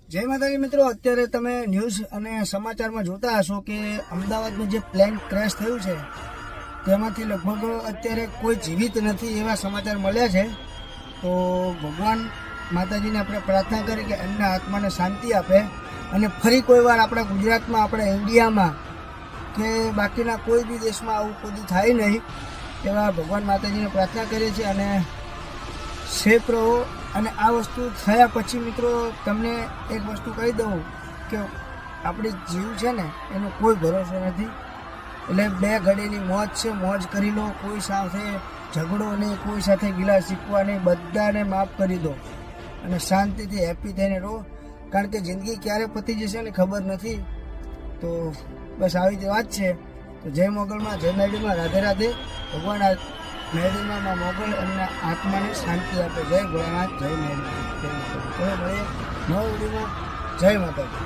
જય માતાજી મિત્રો, અત્યારે તમે ન્યૂઝ અને સમાચારમાં જોતા હશો કે અમદાવાદમાં જે પ્લેન ક્રેશ થયું છે તેમાંથી લગભગ અત્યારે કોઈ જીવિત નથી એવા સમાચાર મળ્યા છે. તો ભગવાન માતાજીને આપણે પ્રાર્થના કરી કે એમના આત્માને શાંતિ આપે અને ફરી કોઈ વાર આપણા ગુજરાતમાં, આપણા ઇન્ડિયામાં કે બાકીના કોઈ બી દેશમાં આવું કોઈ થાય નહીં એવા ભગવાન માતાજીને પ્રાર્થના કરીએ છીએ અને સેફ રહો. અને આ વસ્તુ થયા પછી મિત્રો તમને એક વસ્તુ કહી દઉં કે આપણી જીવ છે ને એનો કોઈ ભરોસો નથી. એટલે બે ઘડીની મોજ છે, મોજ કરી લો. કોઈ સાથે ઝઘડો નહીં, કોઈ સાથે ગિલા શીખવા નહીં, બધાને માફ કરી દો અને શાંતિથી હેપી થઈને રહો. કારણ કે જિંદગી ક્યારે પતી જશે ને ખબર નથી. તો બસ આવી જ વાત છે. તો જય મોગલમાં, જય મેરડીમાં, રાધે રાધે. ભગવાન આ મેરડીમાં મોગલ એમના આત્માને શાંતિ આપે. જય ભોળાનાથ, જય મેરડી, જય માતાજી. ચલો મળીએ નવા વિડીયોમાં. જય માતાજી.